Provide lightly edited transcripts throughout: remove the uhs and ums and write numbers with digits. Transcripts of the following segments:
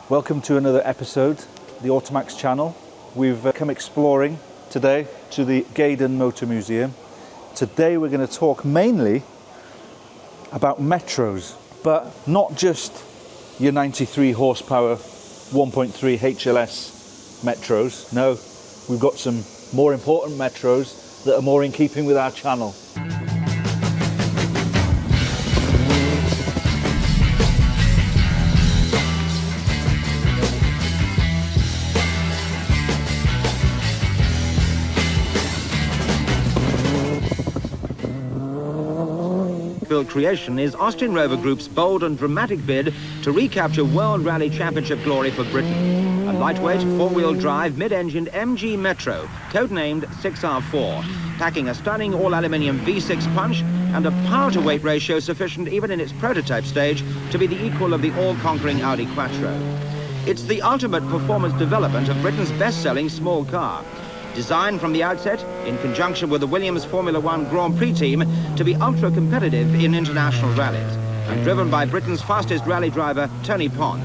Welcome to another episode, the AutoMax channel. We've come exploring today to the Gaydon Motor Museum. Today we're going to talk mainly about metros, but not just your 93 horsepower 1.3 HLS metros. No, we've got some more important metros that are more in keeping with our channel. Creation is Austin Rover Group's bold and dramatic bid to recapture World Rally Championship glory for Britain. A lightweight, four-wheel drive, mid-engined MG Metro, codenamed 6R4, packing a stunning all-aluminium V6 punch and a power-to-weight ratio sufficient even in its prototype stage to be the equal of the all-conquering Audi Quattro. It's the ultimate performance development of Britain's best-selling small car. Designed from the outset, in conjunction with the Williams Formula One Grand Prix team, to be ultra-competitive in international rallies, and driven by Britain's fastest rally driver, Tony Pond.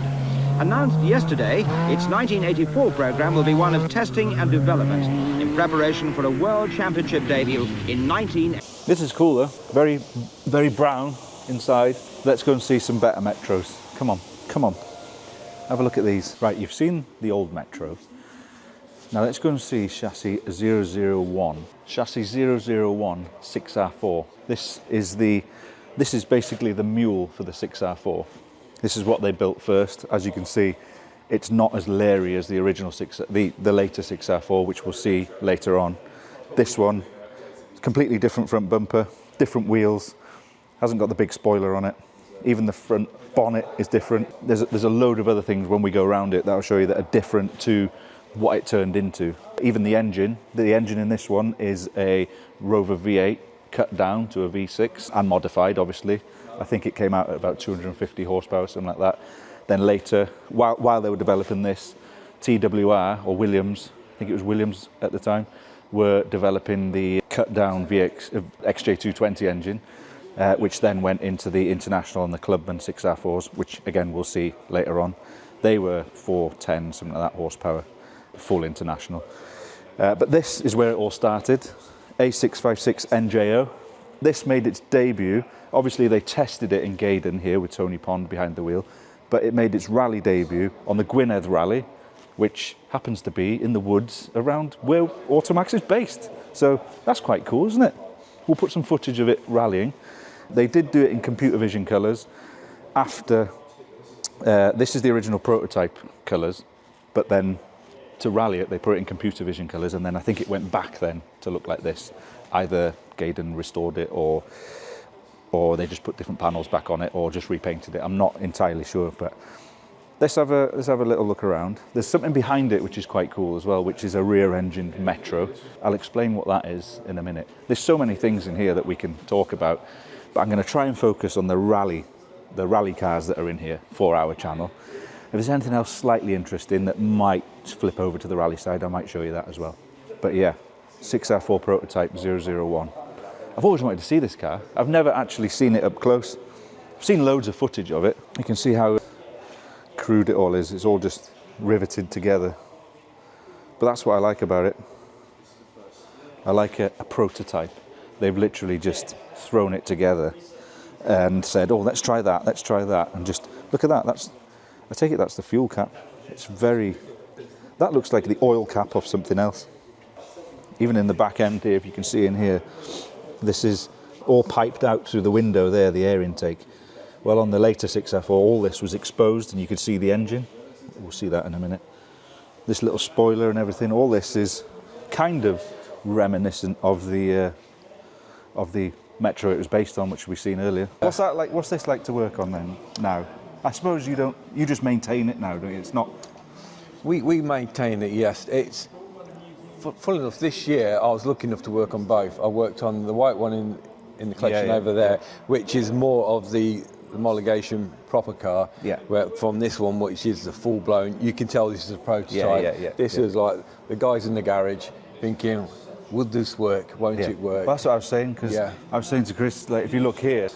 Announced yesterday, its 1984 programme will be one of testing and development, in preparation for a World Championship debut in 19... This is cool though, very, very brown inside. Let's go and see some better metros. Come on, come on. Have a look at these. Right, you've seen the old Metro. Now let's go and see chassis 001. Chassis 001 6R4. This is basically the mule for the 6R4. This is what they built first. As you can see, it's not as leery as the original the later 6R4, which we'll see later on. This one, completely different front bumper, different wheels, hasn't got the big spoiler on it. Even the front bonnet is different. There's a load of other things when we go around it that I'll show you that are different to what it turned into. Even the engine in this one is a Rover V8 cut down to a V6 and modified, obviously. I think it came out at about 250 horsepower, something like that. Then later, while they were developing this, TWR, or Williams, I think it was Williams at the time, were developing the cut down XJ220 engine, which then went into the International and the Clubman 6R4s, which again we'll see later on. They were 410, something like that horsepower. Full International. But this is where it all started, A656 NJO. This made its debut. Obviously they tested it in Gaydon here with Tony Pond behind the wheel, but it made its rally debut on the Gwynedd Rally, which happens to be in the woods around where AutoMax is based. So that's quite cool, isn't it? We'll put some footage of it rallying. They did do it in computer vision colours after, this is the original prototype colours, but then to rally it, they put it in computer vision colours, and then I think it went back then to look like this. Either Gaydon restored it, or they just put different panels back on it, or just repainted it. I'm not entirely sure, but let's have a little look around. There's something behind it which is quite cool as well, which is a rear-engined Metro. I'll explain what that is in a minute. There's so many things in here that we can talk about, but I'm going to try and focus on the rally cars that are in here for our channel. If there's anything else slightly interesting that might flip over to the rally side, I might show you that as well. But yeah, 6R4 prototype 001. I've always wanted to see this car. I've never actually seen it up close. I've seen loads of footage of it. You can see how crude it all is. It's all just riveted together. But that's what I like about it. I like a prototype. They've literally just thrown it together and said, oh, let's try that, and just look at that. I take it that's the fuel cap. That looks like the oil cap of something else. Even in the back end here, if you can see in here, this is all piped out through the window there, the air intake. Well, on the later 6R4, all this was exposed and you could see the engine. We'll see that in a minute. This little spoiler and everything, all this is kind of reminiscent of the Metro it was based on, which we've seen earlier. What's that like? What's this like to work on then now? I suppose you just maintain it now, don't you? It's not... We maintain it, yes. It's, full enough, this year I was lucky enough to work on both. I worked on the white one in the collection over there, which is more of the homologation proper car, where from this one, which is the full-blown, you can tell this is a prototype. This is like the guys in the garage thinking, would this work, won't it work? Well, that's what I was saying, because I was saying to Chris, like, if you look here,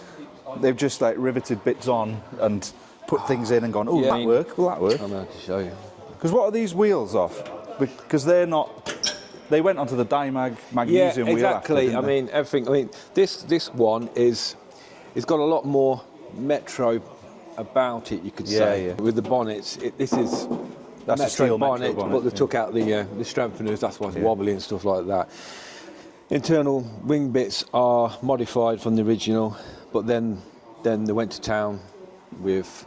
they've just like riveted bits on and put things in and gone, oh, Yeah, that work, will that work? I'm going to show you. Because what are these wheels off? Because they're not, they went onto the Dymag magnesium wheel after, exactly. didn't I they? mean, everything. I mean, this one is, it's got a lot more Metro about it, you could say. Yeah. With the bonnets, this is That's a steel Metro bonnet, but they yeah. took out the strengtheners. That's why it's wobbly and stuff like that. Internal wing bits are modified from the original, but then they went to town with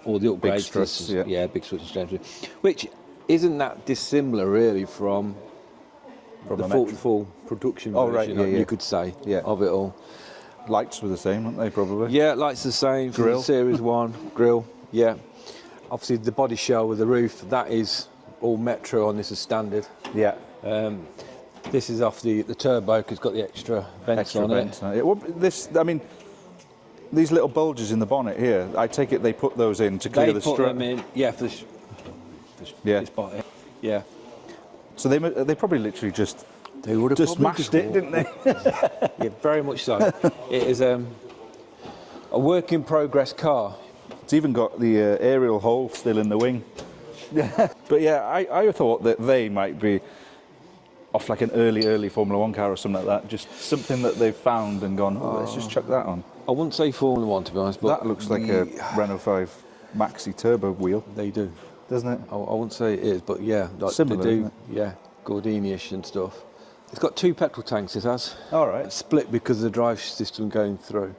all the upgrades. Big struts, big struts and strengtheners, which isn't that dissimilar really from the full production version, you could say, of it all. Lights were the same, weren't they, probably? Yeah, lights the same for Grill. the Series 1 grill, yeah. Obviously the body shell with the roof, that is all Metro on this as standard. Yeah. This is off the turbo, because it's got the extra vents on it. I mean, these little bulges in the bonnet here, I take it they put those in to clear the strut. They put them in, yeah, for this bonnet. Yeah. So they probably literally just would have mashed it, didn't they? Yeah, very much so. It is a work in progress car. It's even got the aerial hole still in the wing. But yeah, I thought that they might be off like an early Formula 1 car or something like that. Just something that they've found and gone, let's just chuck that on. I wouldn't say Formula 1 to be honest, but that looks like a Renault 5 Maxi turbo wheel. They do, doesn't it? I wouldn't say it is, but yeah, like similar, they do. isn't it? Yeah, Gordini-ish and stuff. It's got 2 petrol tanks. It has. All right. It's split because of the drive system going through.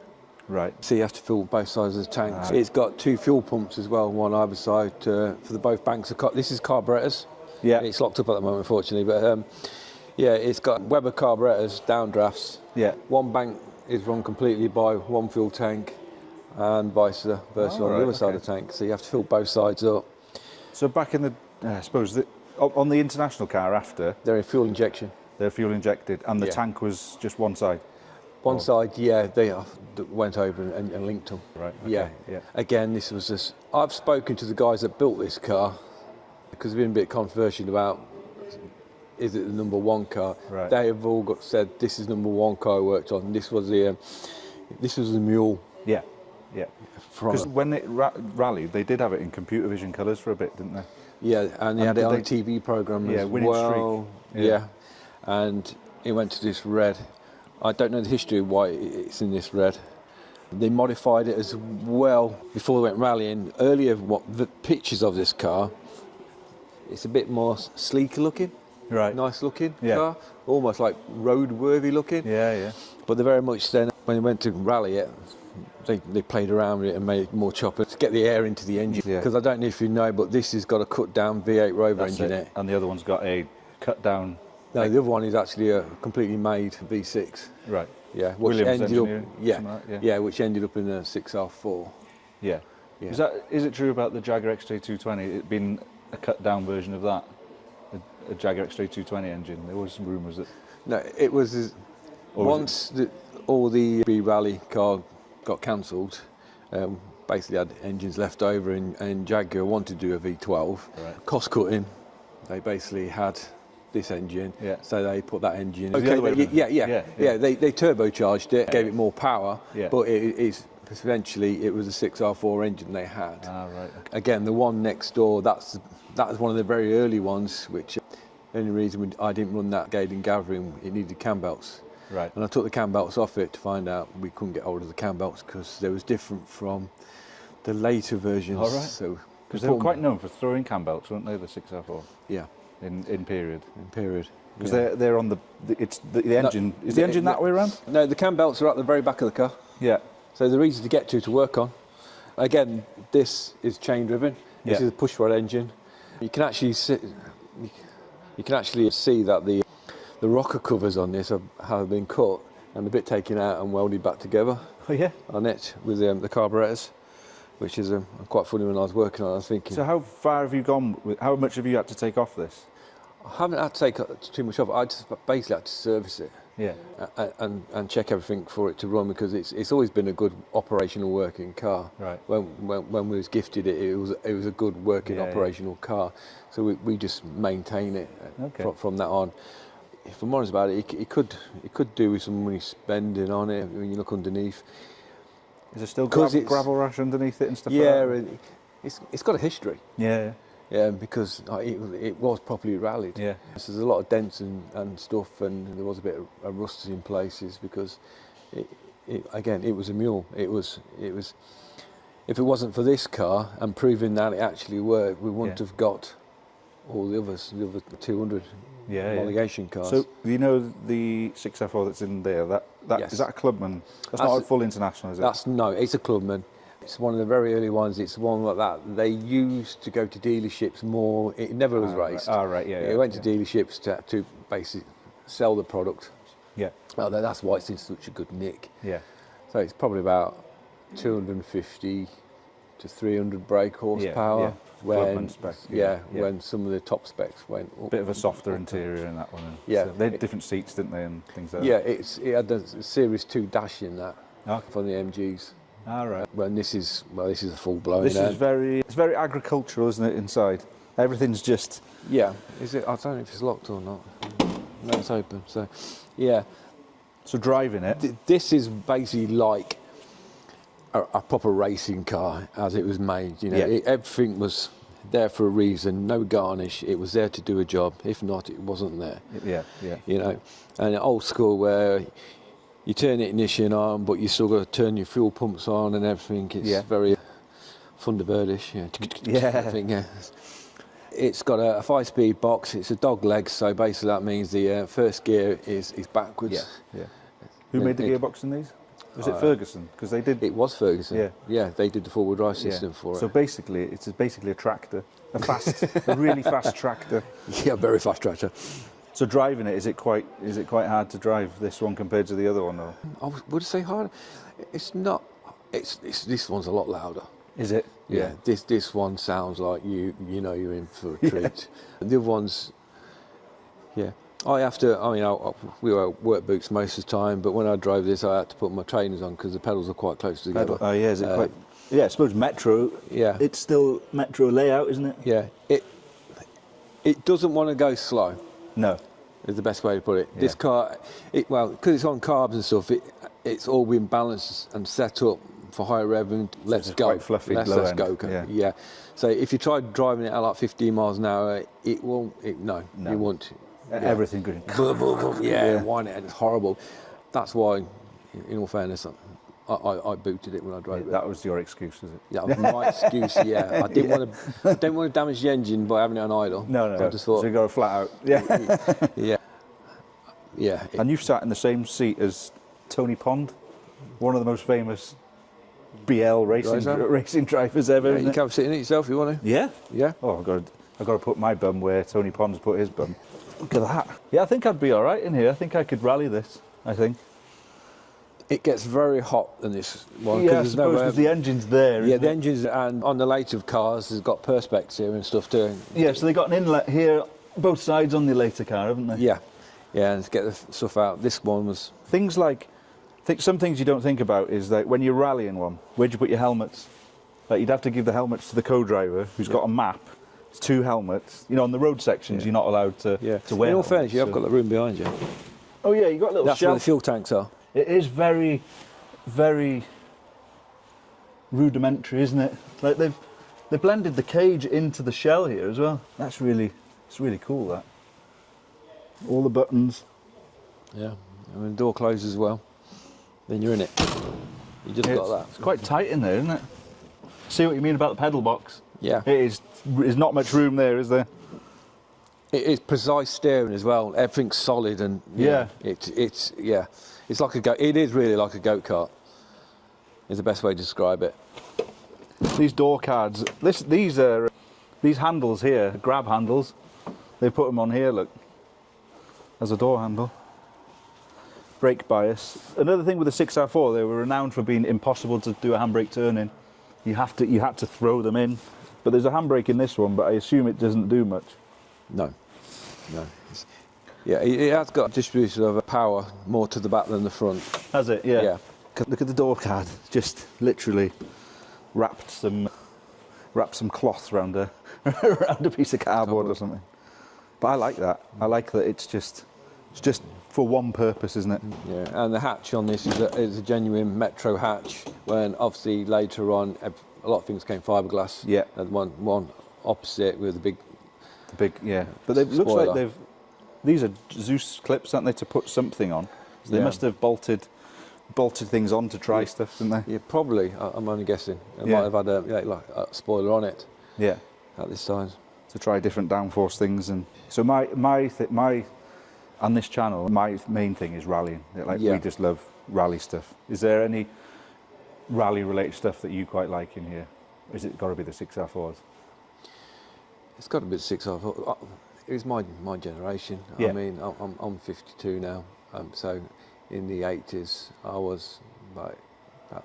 Right. So you have to fill both sides of the tanks. It's got 2 fuel pumps as well, one either side for the both banks of this is carburetors. Yeah. It's locked up at the moment, unfortunately, but yeah, it's got Weber carburetors, downdrafts. Yeah. One bank is run completely by one fuel tank, and vice versa on the other side of the tank. So you have to fill both sides up. So back in the, I suppose, on the International car after, They're in fuel injection. they're fuel injected, and the tank was just one side. One side, yeah, they went over and linked them. Right. Okay, yeah. Again, this was just. I've spoken to the guys that built this car because there's been a bit controversial about is it the number 1 car. Right. They have all said this is number 1 car I worked on. This was the mule. Yeah. Because when it rallied, they did have it in computer vision colours for a bit, didn't they? Yeah, and they had it on a TV programme as Winning well. Streak. Yeah, and it went to this red. I don't know the history of why it's in this red. They modified it as well before they went rallying. Earlier, the pictures of this car, it's a bit more sleeker looking. Right. Nice looking car, almost like roadworthy looking. Yeah. But they very much then, when they went to rally it, they played around with it and made it more chopper to get the air into the engine. Because I don't know if you know, but this has got a cut down V8 Rover engine in it. And the other one's got a cut down. No, the other one is actually a completely made V6. Right. Yeah, which Williams ended up, engineering, which ended up in a 6R4. Yeah. Is it true about the Jaguar XJ220? It being a cut down version of that, a Jaguar XJ220 engine? There was rumours that. No, it was once all the B Rally car got cancelled. Basically had engines left over, and Jaguar wanted to do a V12. Right. Cost cutting. They basically had this engine, so they put that engine. Oh, the other way around. They turbocharged it, gave it more power, Yeah. but eventually it was a 6R4 engine they had. Right. Okay. Again, the one next door, that was one of the very early ones, which the only reason I didn't run that Gaydon gathering, it needed cam belts. Right. And I took the cam belts off it to find out we couldn't get hold of the cam belts because they was different from the later versions. All right. So because they were quite known for throwing cam belts, weren't they? The 6R4. Yeah. In period. Because they're on the engine. Is the engine that way around? No, the cam belts are at the very back of the car. Yeah. So they're easy to get to work on. Again, this is chain driven. This is a push rod engine. You can actually see. You can actually see that the rocker covers on this have been cut and a bit taken out and welded back together. Oh yeah. On it with the carburetors, which is quite funny. When I was working on it, I was thinking. So how far have you gone? How much have you had to take off this? I haven't had to take too much off. I just basically had to service it. Yeah. And check everything for it to run, because it's always been a good operational working car. Right. When we was gifted it, it was a good working operational car. So we just maintain it from that on. If I'm honest about it, it could do with some money spending on it. When you look underneath, Is there still Because gravel rash underneath it and stuff Yeah, like that? it's got a history. Yeah. Yeah, because it was properly rallied. Yeah. So there's a lot of dents and stuff, and there was a bit of rust in places because, again, it was a mule. It was. If it wasn't for this car and proving that it actually worked, we wouldn't have got all the other 200 homologation cars. So you know the 6F4 that's in there. Yes. Is that a Clubman? That's not a full International, is it? No, it's a Clubman. It's one of the very early ones. It's one like that. They used to go to dealerships more. It never was raced. Right, yeah. It went to dealerships to basically sell the product. Yeah. Well, that's why it's in such a good nick. Yeah. So it's probably about 250 to 300 brake horsepower. Clubman spec. When some of the top specs went up. Bit of a softer interior in that one. Yeah. So they had different seats, didn't they, and things like Yeah, that? it had the Series 2 dash in that for the MGs. Right. When this is a full blown. This is very agricultural, isn't it? Inside, everything's just. Yeah. Is it? I don't know if it's locked or not. No, it's open. So, yeah. So driving it. This is basically like a proper racing car as it was made. You know, everything was there for a reason. No garnish. It was there to do a job. If not, it wasn't there. Yeah. You know, and old school where you turn the ignition on, but you still got to turn your fuel pumps on and everything. It's very Thunderbirdish. Yeah. It's got a 5-speed box. It's a dog leg, so basically that means the first gear is backwards. Yeah. Who made the gearbox in these? Was it Ferguson? Because they did. It was Ferguson. Yeah, they did the four-wheel drive system for it. So basically, it's basically a tractor, a really fast tractor. Yeah, very fast tractor. So driving it, is it quite hard to drive this one compared to the other one, though? I would say hard. It's not. It's this one's a lot louder. Is it? Yeah. This one sounds like you know you're in for a treat. The other ones, yeah. We wear work boots most of the time, but when I drove this, I had to put my trainers on because the pedals are quite close together. Oh yeah, is it quite? Yeah, I suppose Metro. Yeah. It's still Metro layout, isn't it? Yeah. It doesn't want to go slow. No. Is the best way to put it. Yeah. This car, because it's on carbs and stuff, it's all been balanced and set up for high rev and let's go. Quite fluffy, let's end. go. Yeah. So if you try driving it at like 15 miles an hour, it won't. No. You won't. Everything good. Boom, boom, boom. Yeah, whine it, and it's horrible. That's why, in all fairness, I booted it when I drove it. That was your excuse, was it? Yeah, that was my excuse. Yeah, I didn't want to damage the engine by having it on idle. No. So I just thought, so you go flat out. Yeah. Yeah. And you've sat in the same seat as Tony Pond, one of the most famous BL racing drivers ever. Yeah, you can have a sit in it yourself if you want to. Yeah. Yeah. Oh, I've got to put my bum where Tony Pond's put his bum. Look at that. Yeah, I think I'd be all right in here. I think I could rally this. I think. It gets very hot in this one. Yeah, I suppose because the engine's there. Yeah, the engine's, and on the later cars, there's got perspex here and stuff too. Yeah, so they got an inlet here, both sides on the later car, haven't they? Yeah, and to get the stuff out. This one was things like, some things you don't think about is that when you're rallying one, where'd you put your helmets? Like you'd have to give the helmets to the co-driver who's got a map. It's 2 helmets. You know, on the road sections, you're not allowed to wear. In all fairness, you have got the room behind you. Oh yeah, you got a little. That's shelf. where the fuel tanks are. It is very, very rudimentary, isn't it? Like they blended the cage into the shell here as well. It's really cool. That all the buttons. Yeah, and when the door closes as well, then you're in it. You just got that. It's quite tight in there, isn't it? See what you mean about the pedal box? Yeah. It is. There's not much room there, is there? It is precise steering as well. Everything's solid and it's like a go. It is really like a go-kart. Is the best way to describe it. These door cards. These handles here, grab handles. They put them on here. Look, as a door handle. Brake bias. Another thing with the 6R4, they were renowned for being impossible to do a handbrake turn in. You had to throw them in. But there's a handbrake in this one, but I assume it doesn't do much. No. Yeah, it has got a distribution of power more to the back than the front. Has it? Yeah. Yeah. Look at the door card. Just literally wrapped some cloth around a piece of cardboard or something. But I like that. I like that it's just It's just for one purpose, isn't it? Yeah, and the hatch on this is a genuine Metro hatch. When obviously later on, a lot of things came fiberglass. Yeah. And one opposite with the big Yeah. But it looks spoiler. like these are Zeus clips, aren't they, to put something on? So they must have bolted things on to try stuff, didn't they? Yeah, probably. I'm only guessing. It Yeah. might have had a spoiler on it Yeah. at this size. To try different downforce things, and so my on this channel, my main thing is rallying. Like we just love rally stuff. Is there any rally related stuff that you quite like in here? Or is it got to be the 6R4s? It's got to be the 6R4. It was my generation. Yeah. I mean, I'm 52 now. So in the 80s, I was about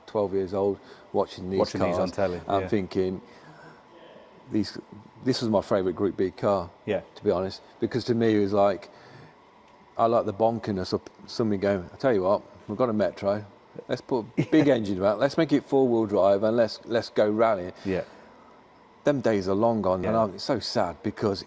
12 years old watching these cars on telly. and thinking, this was my favourite Group B car. Yeah. To be honest, because to me it was like, I like the bonkiness of somebody going, I tell you what, we've got a Metro, let's put a big engine about, let's make it 4-wheel drive and let's go rallying. Yeah. Them days are long gone, Yeah. and it's so sad because,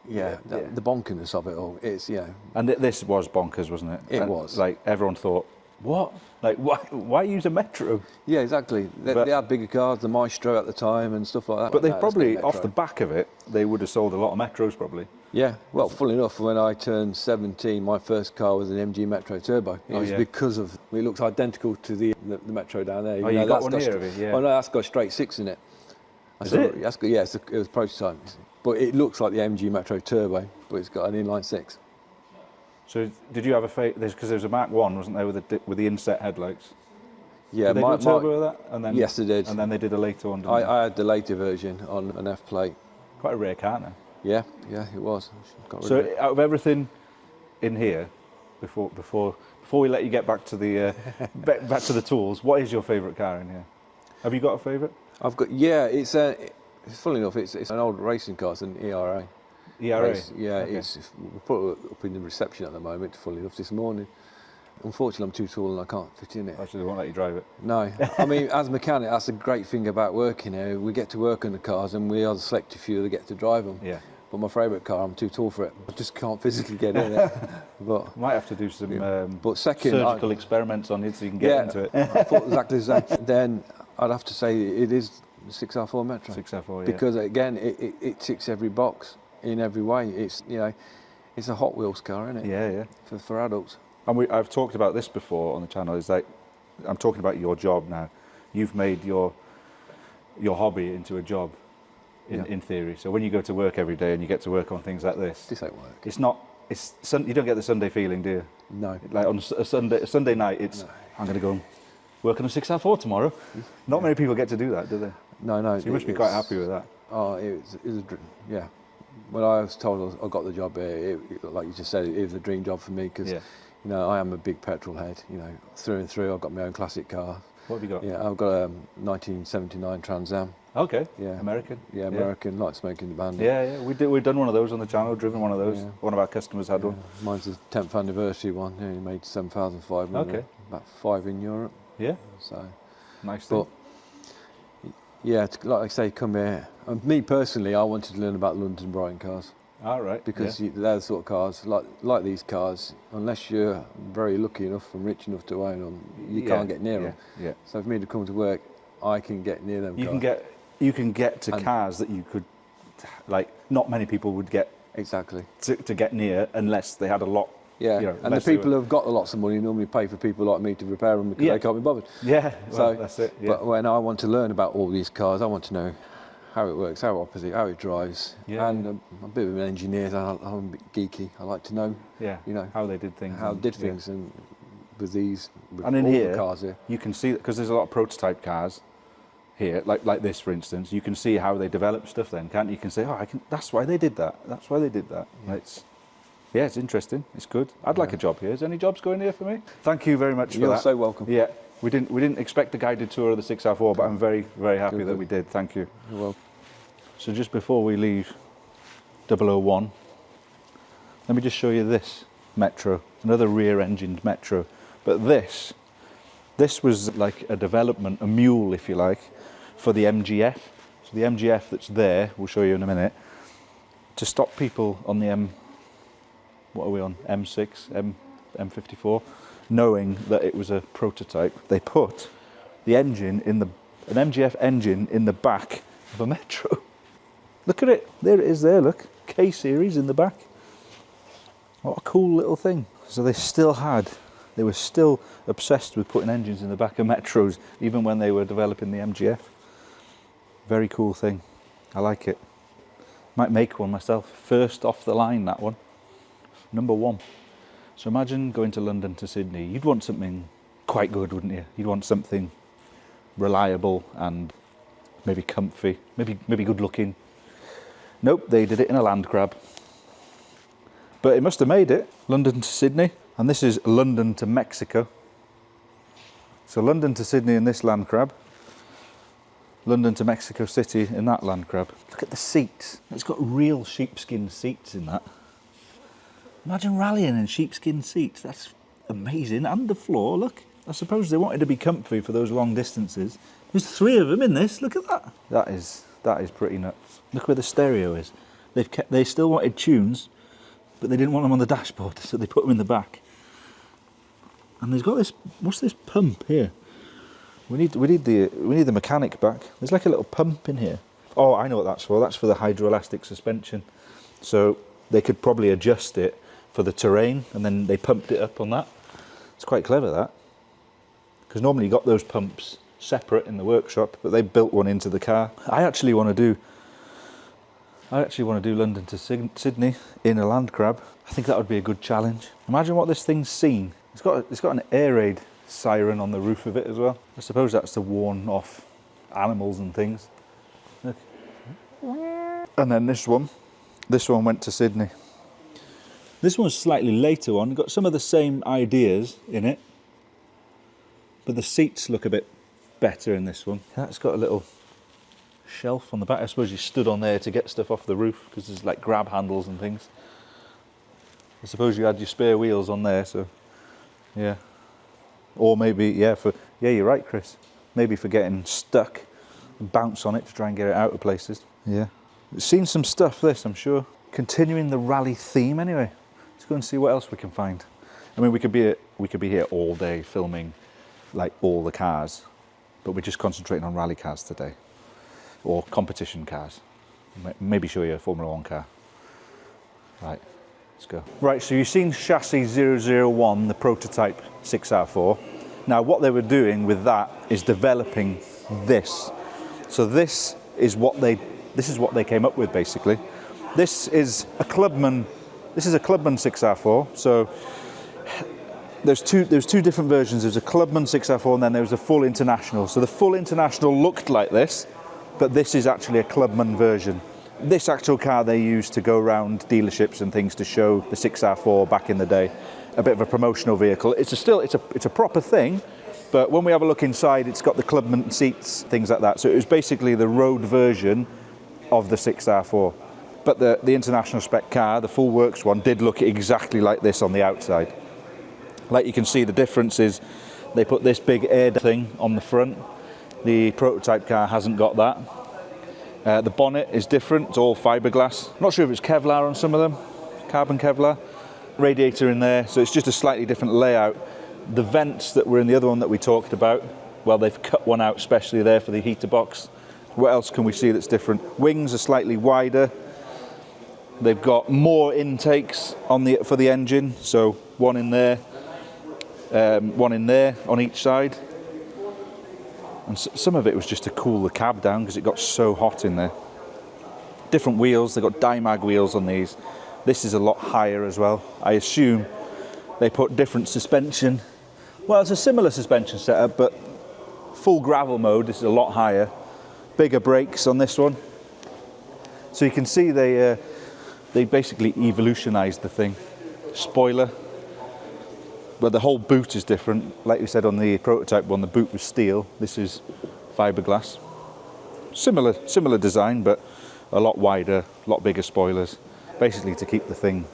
the bonkiness of it all, it's, And this was bonkers, wasn't it? It And, was. Like everyone thought, what? Like why use a Metro? Yeah, exactly. They had bigger cars, the Maestro at the time and stuff like that. But they No, let's probably, get a off Metro. the back of it, they would have sold a lot of Metros probably. Yeah, well, funnily enough, when I turned 17, my first car was an MG Metro Turbo. It was because of, it looks identical to the Metro down there. Oh, you got one here of it, yeah. Oh no, that's got a straight 6 in it. Is it? It was prototype. But it looks like the MG Metro Turbo, but it's got an inline 6. So did you have a favourite? Because there was a Mark 1, wasn't there, with the inset headlights? Yeah, Did they do a turbo with that? And then, yes, they did. And then they did a later one, didn't they? I had the later version on an F plate. Quite a rare car now. Yeah, it was. Got rid So of it. out of everything in here, before we let you get back to the back to the tools, what is your favourite car in here? Have you got a favourite? I've got, it's funny enough, it's an old racing car, it's an ERA. ERA? Yeah, Okay. we put it up in the reception at the moment, funnily enough, this morning. Unfortunately, I'm too tall and I can't fit in it. Actually, they won't let you drive it. No, I mean, as a mechanic, that's a great thing about working here. We get to work on the cars and we are the selected few that get to drive them. Yeah. But my favourite car, I'm too tall for it. I just can't physically get in it. But Might have to do some but second, surgical experiments on you so you can get into it. I thought exactly the same. Then I'd have to say it is the 6R4 Metro. 6R4, yeah. Because again, it ticks every box in every way. It's it's a Hot Wheels car, isn't it? Yeah. For adults. And I've talked about this before on the channel. Is like, I'm talking about your job now. You've made your hobby into a job, in theory. So when you go to work every day and you get to work on things like this, This ain't work. it's not. You don't get the Sunday feeling, do you? No. Like on a Sunday night, it's I'm going to go and work on a 6R4 tomorrow. Not many people get to do that, do they? No. So you must be quite happy with that. Oh, it was yeah. When I was told I got the job here, like you just said, it was a dream job for me because, I am a big petrol head. Through and through. I've got my own classic car. What have you got? Yeah, I've got a 1979 Trans Am. Okay. Yeah. American. Yeah, American, like Smoking the Bandit. Yeah. We've done one of those on the channel. Driven one of those. Yeah. One of our customers had one. Mine's the 10th anniversary one. Yeah, he made 7,500. Okay. About 5 in Europe. Yeah. So, Nice thing. but yeah, like I say, come here. And me personally, I wanted to learn about London and Brighton cars All right. because they're the sort of cars like these cars. Unless you're very lucky enough and rich enough to own them, you can't get near them. Yeah. So for me to come to work, I can get near them. You cars. can get to cars that you could, like, not many people would get Exactly. to get near unless they had a lot. Yeah, and the unless they people who've got lots of money normally pay for people like me to repair them because they can't be bothered. Yeah, well, So that's it. Yeah. But when I want to learn about all these cars, I want to know how it works, how it operates, how it drives. Yeah. And I'm a bit of an engineer, I'm a bit geeky. I like to know, how they did things. And with these, with And in all here, the cars here. you can see, because there's a lot of prototype cars here, like this, for instance. You can see how they develop stuff. Then, can't you? You can say, that's why they did that. That's why they did that. Yeah. It's interesting. It's good. I'd like a job here. Is there any jobs going here for me? Thank you very much for that. You're so welcome. Yeah, we didn't expect a guided tour of the 6R4, but I'm very, very happy that we did. Thank you. You're welcome. So just before we leave 001, let me just show you this Metro, another rear-engined Metro. But this was like a development, a mule, if you like, for the MGF. So the MGF that's there, we'll show you in a minute, to stop people on the what are we on, M6, M54, knowing that it was a prototype, they put the engine in an MGF engine in the back of a Metro. Look at it, there it is there, look, K-series in the back. What a cool little thing. So they were still obsessed with putting engines in the back of Metros, even when they were developing the MGF. Very cool thing, I like it. Might make one myself, first off the line, that one, number 1. So imagine going to London to Sydney, you'd want something quite good, wouldn't you? You'd want something reliable and maybe comfy, maybe good looking. Nope, they did it in a land crab. But it must have made it, London to Sydney, and this is London to Mexico. So London to Sydney in this land crab, London to Mexico City in that land crab. Look at the seats, it's got real sheepskin seats in that. Imagine rallying in sheepskin seats, that's amazing. And the floor, look, I suppose they wanted to be comfy for those long distances. There's 3 of them in this, look at that. That is pretty nuts. Look where the stereo is. They still wanted tunes, but they didn't want them on the dashboard, so they put them in the back. And there's got this, what's this pump here? We need the mechanic back. There's like a little pump in here. Oh, I know what that's for. That's for the hydroelastic suspension. So they could probably adjust it for the terrain, and then they pumped it up on that. It's quite clever, that. Because normally you got those pumps separate in the workshop, but they built one into the car. I actually want to do London to Sydney in a land crab. I think that would be a good challenge. Imagine what this thing's seen. It's got an air raid siren on the roof of it as well. I suppose that's to warn off animals and things. Look. And then this one went to Sydney. This one's slightly later on, got some of the same ideas in it, but the seats look a bit better in this one. That's got a little shelf on the back. I suppose you stood on there to get stuff off the roof, because there's like grab handles and things. I suppose you had your spare wheels on there, so yeah. Or maybe, yeah, you're right, Chris. Maybe for getting stuck and bounce on it to try and get it out of places. Yeah. We've seen some stuff, this, I'm sure. Continuing the rally theme anyway. Let's go and see what else we can find. I mean, we could be here all day filming like all the cars, but we're just concentrating on rally cars today. Or competition cars. Maybe show you a Formula 1 car. Right, let's go. Right, so you've seen chassis 001, the prototype 6R4. Now what they were doing with that is developing this. So this is what they came up with basically. This is a Clubman 6R4. So there's two different versions. There's a Clubman 6R4 and then there was a full International. So the full International looked like this, but this is actually a Clubman version. This actual car they used to go around dealerships and things to show the 6R4 back in the day. A bit of a promotional vehicle. It's a proper thing, but when we have a look inside, it's got the Clubman seats, things like that. So it was basically the road version of the 6R4. But the International spec car, the full works one, did look exactly like this on the outside. Like you can see, the difference is they put this big air thing on the front. The prototype car hasn't got that. The bonnet is different, it's all fiberglass. Not sure if it's Kevlar on some of them, carbon Kevlar. Radiator in there, so it's just a slightly different layout. The vents that were in the other one that we talked about, well, they've cut one out especially there for the heater box. What else can we see that's different? Wings are slightly wider. They've got more intakes for the engine, so one in there on each side. And some of it was just to cool the cab down because it got so hot in there. Different wheels, they've got Dimag wheels on these. This is a lot higher as well. I assume they put different suspension. Well, it's a similar suspension setup, but full gravel mode, this is a lot higher. Bigger brakes on this one. So you can see they basically evolutionized the thing. Spoiler. But the whole boot is different. Like we said on the prototype one, the boot was steel. This is fiberglass. Similar design, but a lot wider, a lot bigger spoilers. Basically to keep the thing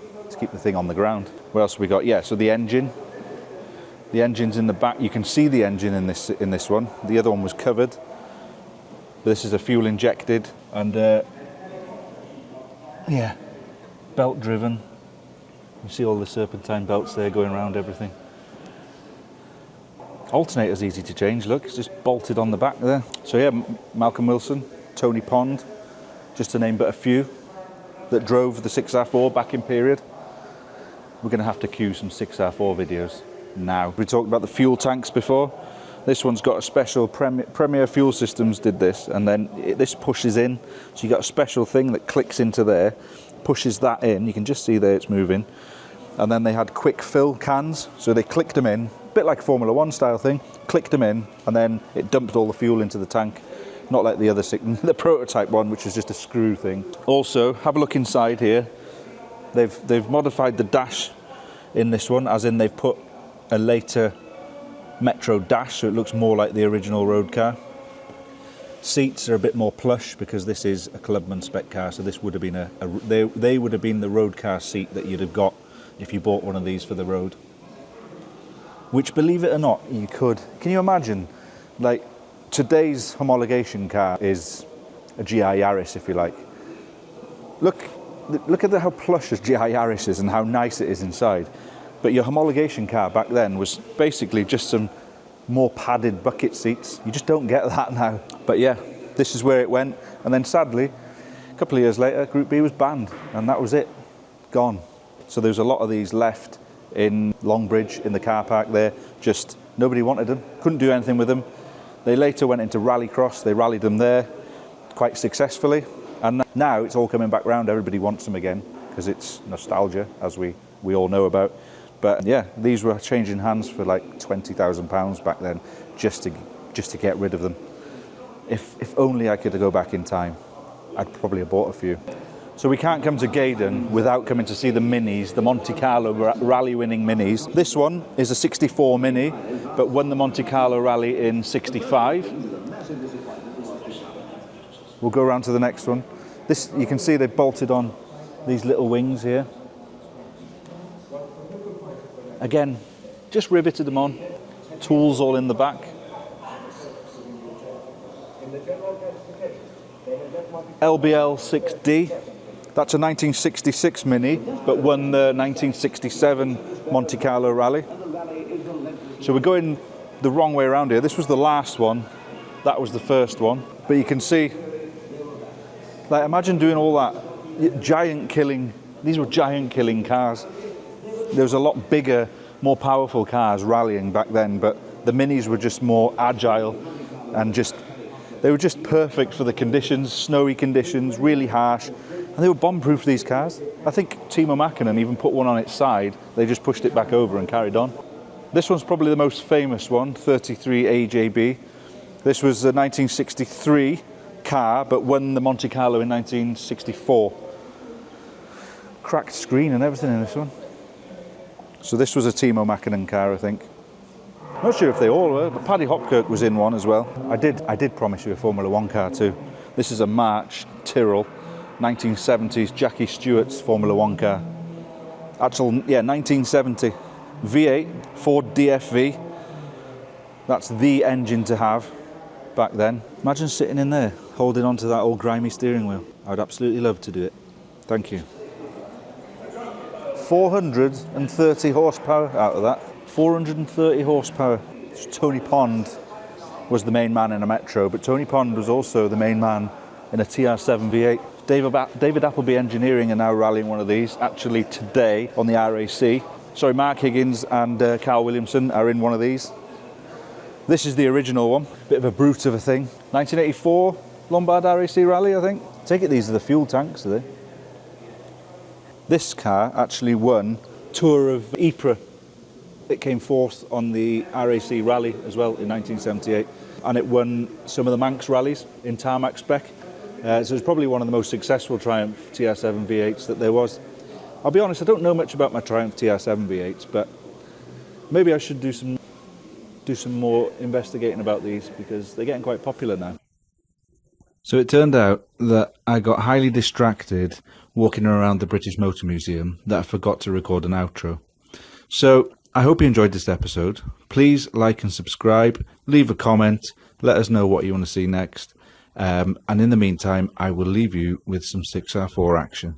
on the ground. What else have we got? Yeah, so the engine. The engine's in the back. You can see the engine in this one. The other one was covered. But this is a fuel injected and yeah, belt driven. You see all the serpentine belts there going around everything. Alternator's easy to change, look, it's just bolted on the back there. So yeah, Malcolm Wilson, Tony Pond, just to name but a few, that drove the 6R4 back in period. We're going to have to cue some 6R4 videos now. We talked about the fuel tanks before. This one's got a special, Premier Fuel Systems did this, and then this pushes in. So you got a special thing that clicks into there, pushes that in. You can just see there it's moving. And then they had quick fill cans, so they clicked them in, a bit like a Formula 1 style thing, clicked them in, and then it dumped all the fuel into the tank. Not like the other, the prototype one, which was just a screw thing. Also, have a look inside here. They've modified the dash in this one, as in they've put a later Metro dash, so it looks more like the original road car. Seats are a bit more plush because this is a Clubman spec car, so this would have been they would have been the road car seat that you'd have got if you bought one of these for the road. Which, believe it or not, you could. Can you imagine? Like, today's homologation car is a GI Yaris, if you like. Look at how plush a GI Yaris is and how nice it is inside. But your homologation car back then was basically just some more padded bucket seats. You just don't get that now. But yeah, this is where it went. And then sadly, a couple of years later, Group B was banned, and that was it. Gone. So there's a lot of these left in Longbridge, in the car park there. Just nobody wanted them, couldn't do anything with them. They later went into rallycross. They rallied them there quite successfully. And now it's all coming back round. Everybody wants them again because it's nostalgia, as we all know about. But yeah, these were changing hands for like £20,000 back then, just to get rid of them. If only I could go back in time, I'd probably have bought a few. So we can't come to Gaydon without coming to see the Minis, the Monte Carlo rally-winning Minis. This one is a 64 Mini, but won the Monte Carlo rally in 65. We'll go around to the next one. This, you can see they've bolted on these little wings here. Again, just riveted them on. Tools all in the back. LBL 6D. That's a 1966 Mini, but won the 1967 Monte Carlo Rally. So we're going the wrong way around here. This was the last one. That was the first one. But you can see, like, imagine doing all that. Giant killing. These were giant killing cars. There was a lot bigger, more powerful cars rallying back then, but the Minis were just more agile and they were just perfect for the conditions, snowy conditions, really harsh. And they were bomb-proof, these cars. I think Timo Mäkinen even put one on its side. They just pushed it back over and carried on. This one's probably the most famous one, 33 AJB. This was a 1963 car, but won the Monte Carlo in 1964. Cracked screen and everything in this one. So this was a Timo Mäkinen car, I think. Not sure if they all were, but Paddy Hopkirk was in one as well. I did promise you a Formula 1 car too. This is a March Tyrrell, 1970s Jackie Stewart's Formula 1 car. Actual, yeah, 1970. V8, Ford DFV. That's the engine to have back then. Imagine sitting in there, holding onto that old grimy steering wheel. I'd absolutely love to do it. Thank you. 430 horsepower out of that. 430 horsepower. Tony Pond was the main man in a Metro, but Tony Pond was also the main man in a TR7 V8. David Appleby Engineering are now rallying one of these, actually today on the RAC. Sorry, Mark Higgins and Carl Williamson are in one of these. This is the original one, bit of a brute of a thing. 1984 Lombard RAC rally, I think. Take it these are the fuel tanks, are they? This car actually won Tour of Ypres. It came fourth on the RAC rally as well in 1978, and it won some of the Manx rallies in International-spec. So it's probably one of the most successful Triumph TR7 V8s that there was. I'll be honest, I don't know much about my Triumph TR7 V8s, but maybe I should do some more investigating about these because they're getting quite popular now. So it turned out that I got highly distracted walking around the British Motor Museum that I forgot to record an outro. So I hope you enjoyed this episode. Please like and subscribe, leave a comment, let us know what you want to see next. And in the meantime, I will leave you with some 6R4 action.